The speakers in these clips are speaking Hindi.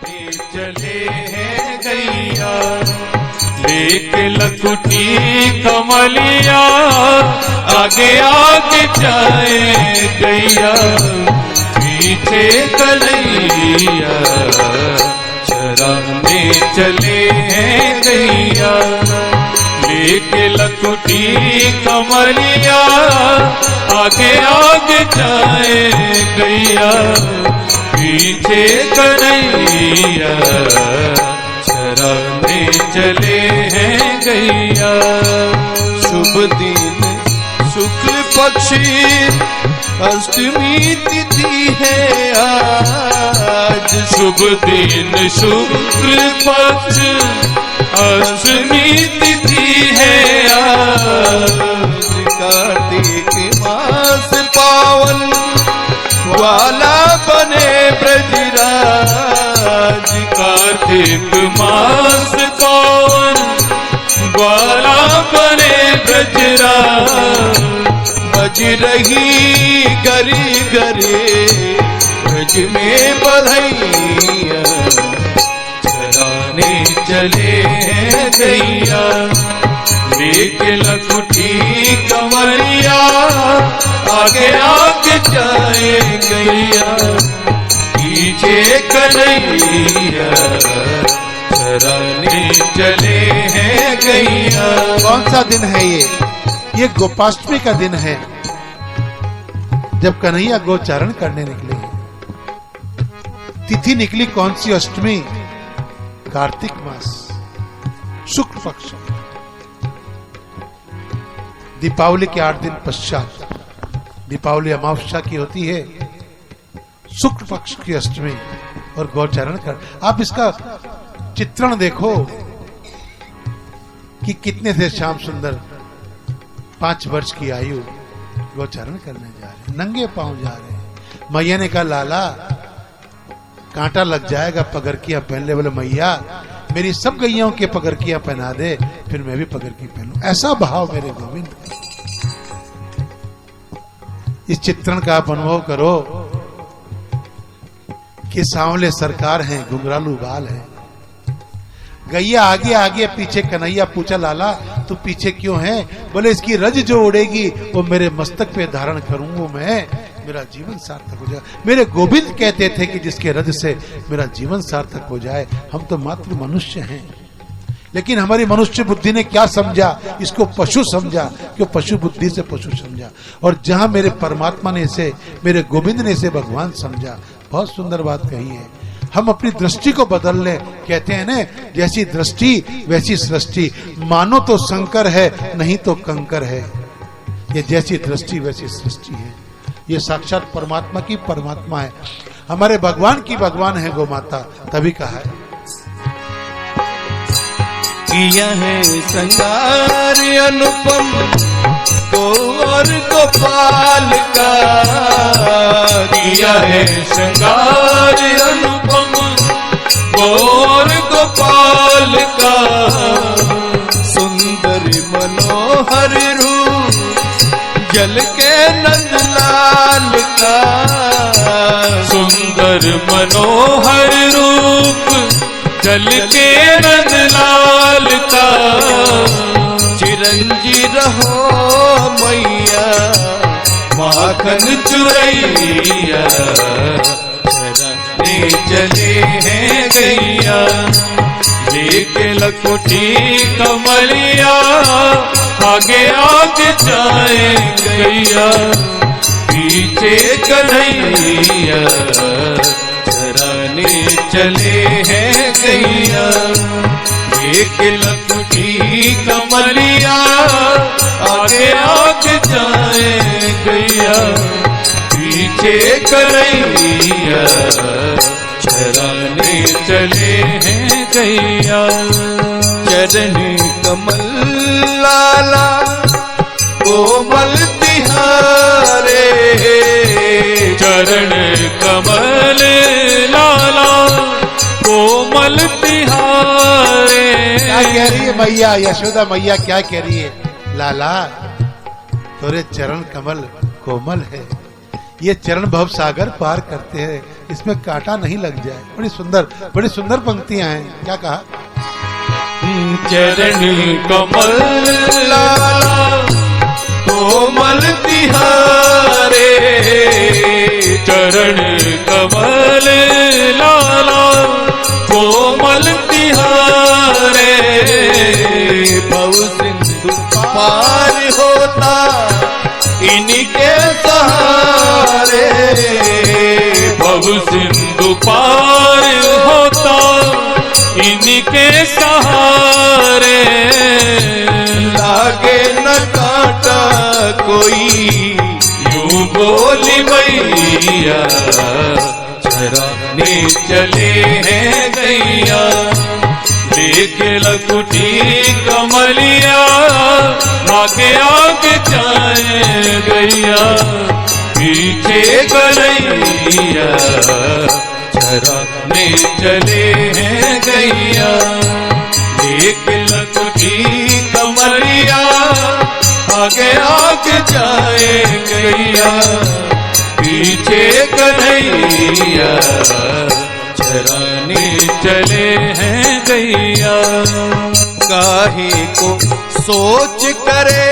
चले हैं गैया लेके लकुटी कमलिया आगे आगे जाए गैया पीछे कन्हैया चराने चले हैं गैया लेके लकुटी कमलिया आगे आगे जाए गैया पीछे कन्हैया चराने चले हैं गैया। शुभ दिन शुक्ल पक्षी अष्टमी तिथि है आज। शुभ दिन शुक्ल पक्ष अष्टमी तिथि है आज। कार्तिक मास पावन ग्वाला बने ब्रजराज। कार्तिक मास पावन ग्वाला बने ब्रजराज। बज रही गरी गरे ब्रज में बधाइयाँ चराने चले हैं गैया लेके लकुटी कमरिया आगे आगे जाए गैया पीछे कन्हैया चराने चले हैं गैया। कौन सा दिन है ये गोपाष्टमी का दिन है जब कन्हैया गोचारण करने निकले। तिथि निकली कौन सी? अष्टमी, कार्तिक मास, शुक्ल पक्ष। दीपावली के 8 दिन पश्चात दीपावली अमावस्या की होती है, शुक्ल पक्ष की अष्टमी और गोचारण कर। आप इसका चित्रण देखो कि कितने थे श्याम सुंदर 5 वर्ष की आयु गोचारण करने जा रहे, नंगे पांव जा रहे। मैया ने कहा लाला कांटा लग जाएगा, पगरकियां पहन ले। बोले मैया मेरी सब गैयाओं के पगरकियां पहना दे, फिर मैं भी पगरकी पहनूं। ऐसा भाव मेरे गोविंद का। इस चित्रण का आप अनुभव करो कि सांवले सरकार हैं, घुंघरालू बाल है, गैया आगे आगे पीछे। कन्हैया पूछा लाला तू पीछे क्यों है? बोले इसकी रज जो उड़ेगी वो मेरे मस्तक पे धारण करूंगा मैं, मेरा जीवन सार्थक हो जाए। मेरे गोविंद कहते थे कि जिसके रज से मेरा जीवन सार्थक हो जाए। हम तो मात्र मनुष्य हैं, लेकिन हमारी मनुष्य बुद्धि ने क्या समझा? इसको पशु समझा, क्यों पशु बुद्धि से पशु समझा। और जहां मेरे परमात्मा ने इसे, मेरे गोविंद ने इसे भगवान समझा। बहुत सुंदर बात कही है। हम अपनी दृष्टि को बदल लें। कहते हैं ना जैसी दृष्टि वैसी सृष्टि। मानो तो शंकर है, नहीं तो कंकर है। ये जैसी दृष्टि वैसी सृष्टि है। ये साक्षात परमात्मा की परमात्मा है, हमारे भगवान की भगवान है गौ माता। तभी कहा है किया है श्रृंगार अनुपम गौर गोपाल का। किया है श्रृंगार अनुपम गौर गोपाल का। सुंदर मनोहर रूप जल के नंदलाल का। सुंदर मनोहर रूप जल के नंदलाल का। चिरंजी रहो मैया माखन चुरैया चराने चले हैं गैया लेके लकुटी कमलिया आगे आगे जाए गैया पीछे कन्हैया चराने चले हैं गैया लेके लकुटी कमलिया आगे आगे जाए गैया पीछे कन्हैया चराने चले हैं गैया। चरण कमल लाला कोमल तिहारे। चरण कमल लाला कोमल तिहारे। क्या कह रही है मैया? यशोदा मैया क्या कह रही है? लाला तोरे चरण कमल कोमल है, ये चरण भव सागर पार करते हैं, इसमें कांटा नहीं लग जाए। बड़ी सुंदर पंक्तियां हैं। क्या कहा? चरण कमल लाला कोमल तिहारे, चरण कमल लाला कोमल तिहारे, भव सिंधु पार होता इनके सहारे, भव सिंधु पार होता इनके सहारे, लागे न कांटा कोई यूं बोली मैया, चराने चले हैं गैया, लेके लकुटी कमलिया, आगे आगे जाए गैया, पीछे गलैया, चराने चले हैं गैया, लेके लकुटी कमलिया, आगे आगे जाए गैया, पीछे कन्हैया, चराने चले हैं गैया। काहे को सोच करे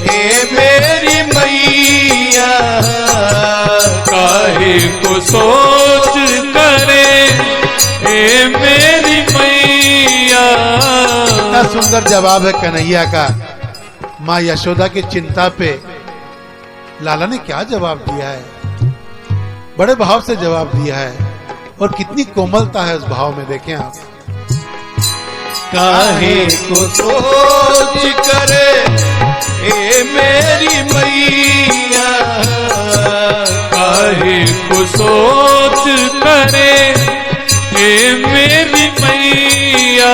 हे मेरी मैया, काहे को सोच करे हे मेरी मैया। इतना सुंदर जवाब है कन्हैया का माँ यशोदा की चिंता पे। लाला ने क्या जवाब दिया है, बड़े भाव से जवाब दिया है, और कितनी कोमलता है उस भाव में, देखें आप। काहे को सोच करे हे मेरी मैया, काहे को सोच करे हे मेरी मैया,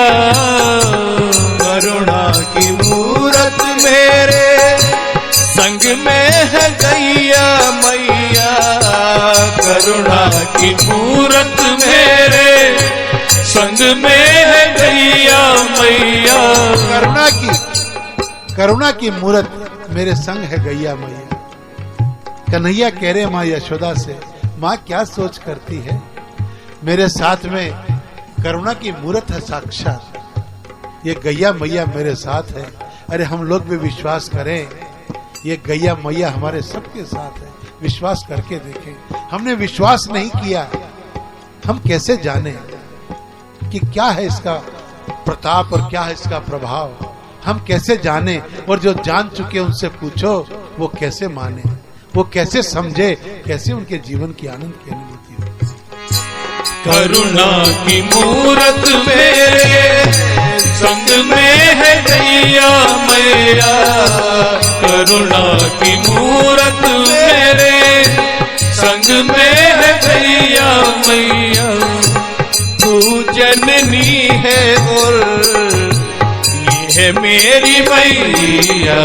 करुणा की मूरत मेरे संग में है गैया मैया, करुणा की मूरत मेरे संग में है गैया मैया, करुणा की मूरत मेरे संग है गैया मैया। कन्हैया कह रहे माँ यशोदा से, माँ क्या सोच करती है, मेरे साथ में करुणा की मूरत है साक्षात, ये गैया मैया मेरे साथ है। अरे हम लोग भी विश्वास करें, ये गैया मैया हमारे सबके साथ है, विश्वास करके देखें। हमने विश्वास नहीं किया, हम कैसे जाने कि क्या है इसका प्रताप और क्या है इसका प्रभाव, हम कैसे जाने। और जो जान चुके उनसे पूछो, वो कैसे माने, वो कैसे समझे, कैसे उनके जीवन की आनंद की अनुभूति हो। करुणा की मूरत मेरे संग में है गैया मैया, करुणा की मूरत मेरे संग में है गैया मैया, तू जननी है और ये है मेरी मैया,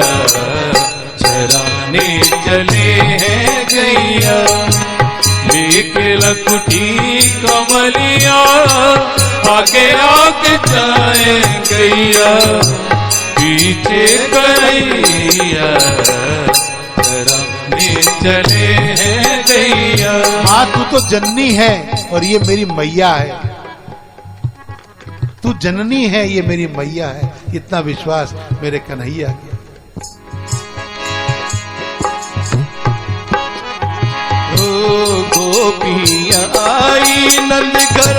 चराने चले हैं गैया, लेके लकुटी कमलिया, आगे आगे जाए गैया, पीछे गैया, चराने चले हैं गैया। माँ तू तो जननी है और ये मेरी मैया है, तू जननी है ये मेरी मैया है, इतना विश्वास मेरे कन्हैया के। गोपियाँ आई नंद घर,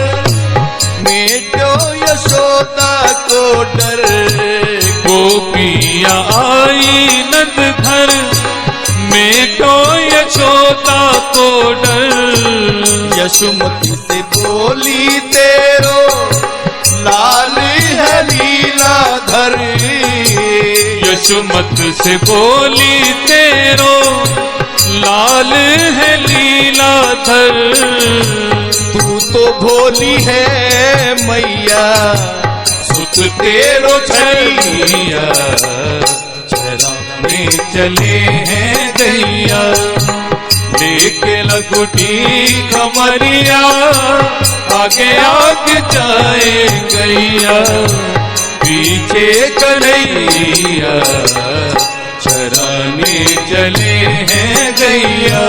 मेटो यशोदा को डर, गोपियाँ आई नंद घर, मेटो यशोदा को डर, यशोमती से बोली तेरो लाल है लीलाधर, यशोमत से बोली तेरो लाल है लीलाधर, तू तो भोली है मैया, सुत तेरो छैया, चराने चले हैं गैया, लेके लकुटी कमरिया, आगे आगे जाए गैया, पीछे कन्हैया, चराने चले हैं गैया।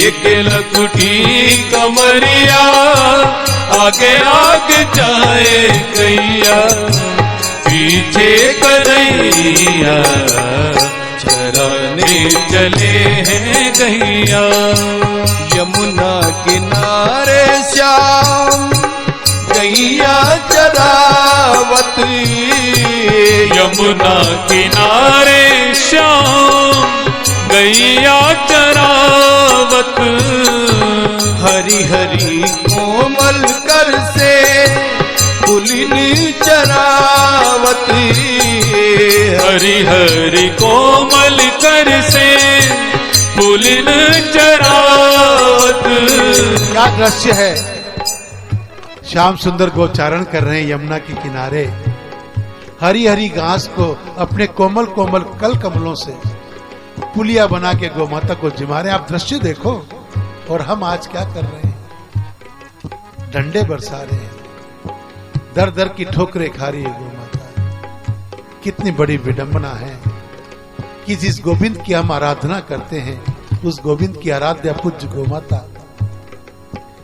लेके लकुटी कमरिया आगे आगे जाए गैया पीछे कन्हैया चराने चले हैं गैया। यमुना किनारे श्याम गैया चरावत, यमुना किनारे श्याम गैया चरावत, हरी हरी कोमल कर से पुलिन चरावत, हरी हरी कोमल कर से पुलिन चरावत। क्या दृश्य है। श्याम सुंदर गोचारण कर रहे हैं यमुना के किनारे, हरी हरी घास को अपने कोमल कोमल कल कमलों से पुलिया बना के गौ माता को जिमा रहे। आप दृश्य देखो। और हम आज क्या कर रहे हैं, डंडे बरसा रहे हैं, दर दर की ठोकरें खा रही है गौ माता। कितनी बड़ी विडंबना है कि जिस गोविंद की हम आराधना करते हैं, उस गोविंद की आराध्या पूज्य गौ माता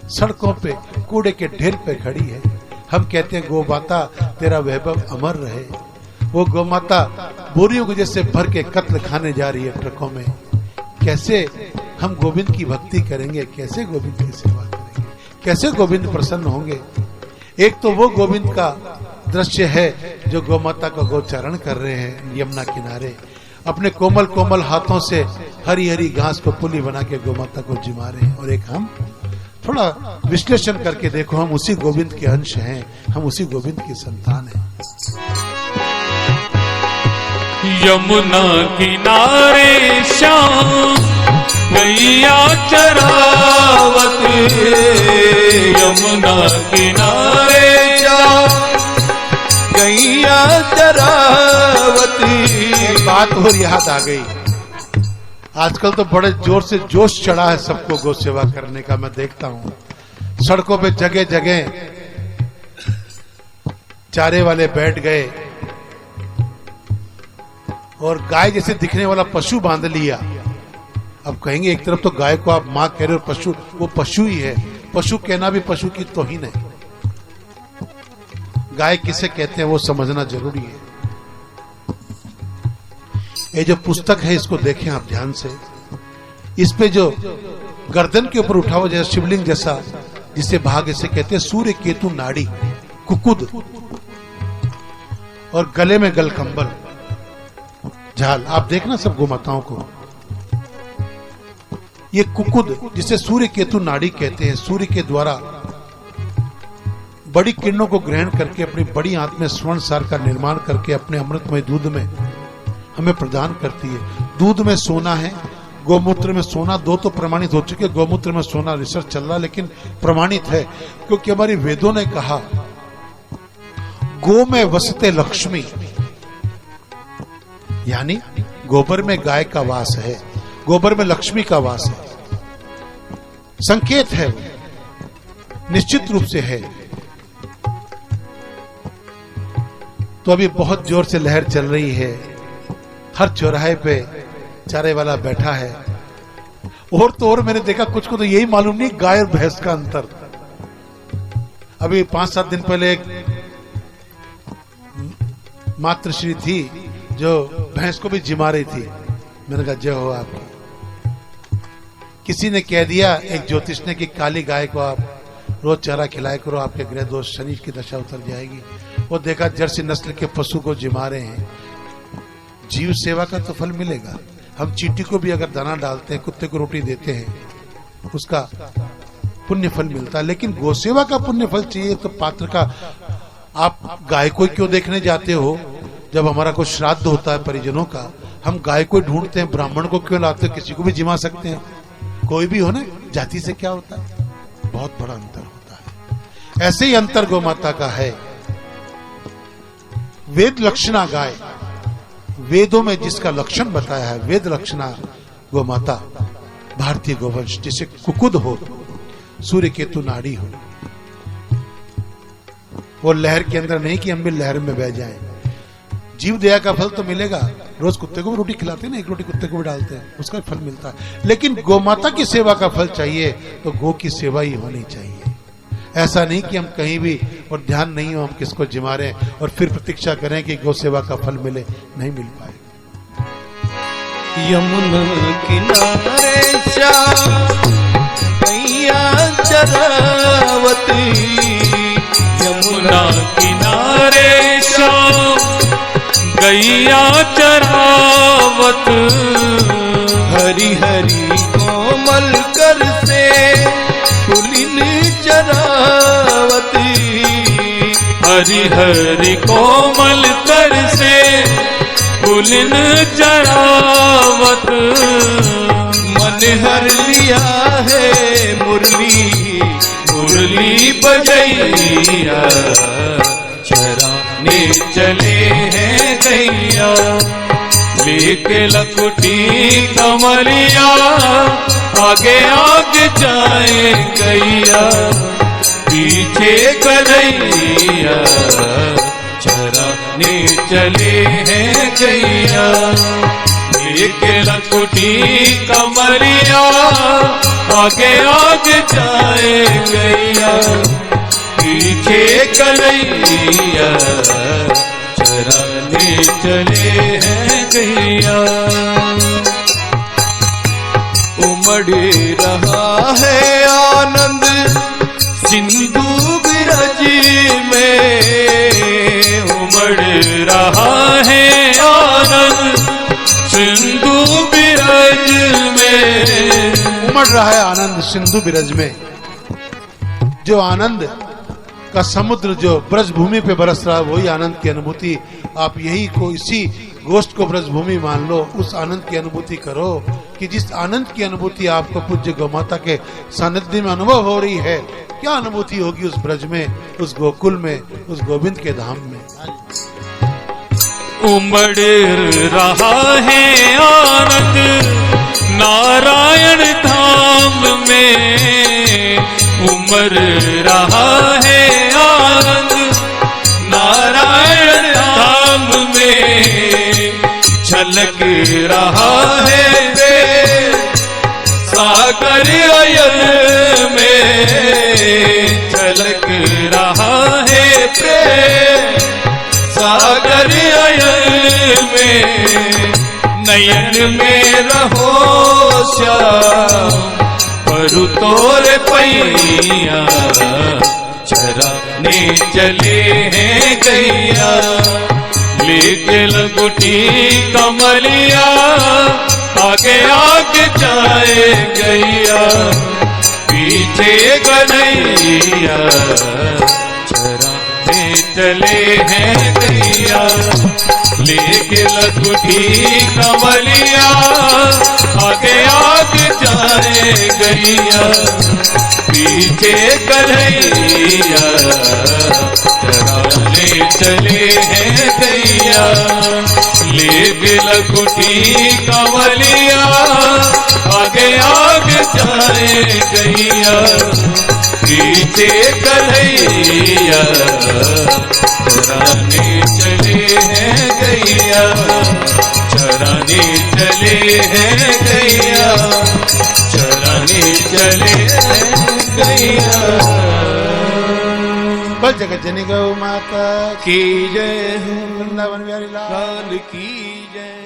सड़कों पे कूड़े के ढेर पे खड़ी है। हम कहते हैं गौ माता तेरा वैभव अमर रहे। वो गौ माता बोरियों को जैसे भर के कत्ल खाने जा रही है ट्रकों में। कैसे हम गोविंद की भक्ति करेंगे, कैसे गोविंद की सेवा करेंगे, कैसे गोविंद प्रसन्न होंगे। एक तो वो गोविंद का दृश्य है जो गौ माता का गोचारण कर रहे हैं यमुना किनारे, अपने कोमल कोमल हाथों से हरी हरी घास को पुली बना के गौ माता को जिमा रहे हैं। और एक हम थोड़ा विश्लेषण करके देखो, हम उसी गोविंद के अंश हैं, हम उसी गोविंद की संतान हैं। यमुना किनारे श्याम गैया चरावत, यमुना किनारे श्याम गैया चरावत। एक बात और याद आ गई, आजकल तो बड़े जोर से जोश चढ़ा है सबको गौ सेवा करने का। मैं देखता हूँ सड़कों पे जगह जगह चारे वाले बैठ गए और गाय जैसे दिखने वाला पशु बांध लिया। अब कहेंगे एक तरफ तो गाय को आप मां कह रहे हो, पशु वो पशु ही है। पशु कहना भी पशु की तौहीन है। गाय किसे कहते हैं वो समझना जरूरी है। ये जो पुस्तक है इसको देखें आप ध्यान से। इस पे जो गर्दन के ऊपर उठा हुआ जैसा शिवलिंग जैसा, जिसे भाग इसे कहते हैं सूर्य केतु नाड़ी कुकुद, और गले में गलकंबल झाल। आप देखना सब गोमाताओं को, ये कुकुद जिसे सूर्य केतु नाड़ी कहते हैं, सूर्य के द्वारा बड़ी किरणों को ग्रहण करके अपनी बड़ी आंत में स्वर्ण सार का निर्माण करके अपने अमृतमय दूध में हमें प्रदान करती है। दूध में सोना है, गोमूत्र में सोना, दो तो प्रमाणित हो चुके। गोमूत्र में सोना रिसर्च चल रहा, लेकिन प्रमाणित है क्योंकि हमारी वेदों ने कहा गो में वसते लक्ष्मी, यानी गोबर में गाय का वास है, गोबर में लक्ष्मी का वास है। संकेत है, निश्चित रूप से है। तो अभी बहुत जोर से लहर चल रही है, हर चौराहे पे चारे वाला बैठा है। और तो और मैंने देखा कुछ को तो यही मालूम नहीं गाय और भैंस का अंतर। अभी 5-7 दिन पहले एक मातृश्री थी जो भैंस को भी जिमा रही थी। मैंने कहा जय हो आपकी। किसी ने कह दिया, एक ज्योतिष ने, कि काली गाय को आप रोज चारा खिलाया करो, आपके ग्रह दोष शरीर की दशा उतर जाएगी। वो देखा जर्सी नस्ल के पशु को जिमा रहे हैं। जीव सेवा का तो फल मिलेगा। हम चींटी को भी अगर दाना डालते हैं, कुत्ते को रोटी देते हैं, उसका पुण्य फल मिलता है। लेकिन गौ सेवा का पुण्य फल चाहिए तो पात्र का। आप गाय को क्यों देखने जाते हो? जब हमारा कोई श्राद्ध होता है परिजनों का, हम गाय को ढूंढते हैं, ब्राह्मण को क्यों लाते? किसी को भी जिमा सकते हैं, कोई भी हो ना। जाति से क्या होता है? बहुत बड़ा अंतर होता है। ऐसे ही अंतर गौ माता का है। वेद लक्षणा गाय, वेदों में जिसका लक्षण बताया है, वेद लक्षणा गौ माता भारतीय गोवंश, जिसे कुकुद हो, सूर्य केतु नाड़ी हो। वो लहर के अंदर नहीं कि हम भी लहर में बह जाएं। जीव दया का फल तो मिलेगा, रोज कुत्ते को भी रोटी खिलाते हैं ना, एक रोटी कुत्ते को भी डालते हैं, उसका फल मिलता है। लेकिन गौ माता की सेवा का फल चाहिए तो गौ की सेवा ही होनी चाहिए। ऐसा नहीं कि हम कहीं भी और ध्यान नहीं हो, हम किसको जिमा रहे हैं और फिर प्रतीक्षा करें कि गौ सेवा का फल मिले, नहीं मिल पाए। यमुना किनारे गैया चरावती, यमुना किनारे गैया चरावत, हरी हरी कोमल कर से पुलिन चरावती, हरी हरी कोमल कर से पुलिन चरावत, मन हर लिया है मुरली मुरली बजैया, चराने चले हैं गैया, लेके लकुटी कमरिया, आगे आगे जाए गैया, पीछे कन्हैया, चराने चले हैं गैया, लेके लकुटी कमरिया, आगे आगे जाए गैया, पीछे कन्हैया, चराने चले हैं गैया। उमड़ रहा है आनंद सिंधु बिरज में, उमड़ रहा है आनंद सिंधु बिरज में, उमड़ रहा है आनंद सिंधु बिरज में। जो आनंद का समुद्र जो ब्रज भूमि पे बरस रहा है, वही आनंद की अनुभूति आप यही को इसी गोष्ठ को ब्रज भूमि मान लो, उस आनंद की अनुभूति करो कि जिस आनंद की अनुभूति आपको पूज्य गौ माता के सानिध्य में अनुभव हो रही है, क्या अनुभूति होगी उस ब्रज में, उस गोकुल में, उस गोविंद के धाम में। उमड़ रहा है आनंद नारायण धाम में, उमड़ रहा है आनंद नारायण धाम में, छलक रहा है सागर अयल में, छलक रहा है प्रेम सागर अयल में, नयन में रहो श्याम परु तोरे पैया, चराने चले हैं गैया, लेके लकुटी कमलिया, आगे आगे जाए गैया, पीछे कन्हैया, चराने चले हैं गैया, लेके लकुटी कमलिया, आगे आगे जाए गैया, पीछे कन्हैया, चराने चले हैं गैया, लेके लकुटी कमलिया, आगे आगे जाए गैया, पीछे कन्हैया, चराने चले हैं गैया, चराने चले हैं गैया, चराने चले हैं गैया। बस जगत जननी गौ माता की जय हो, वृंदावन बिहारी लाल लाल की जय।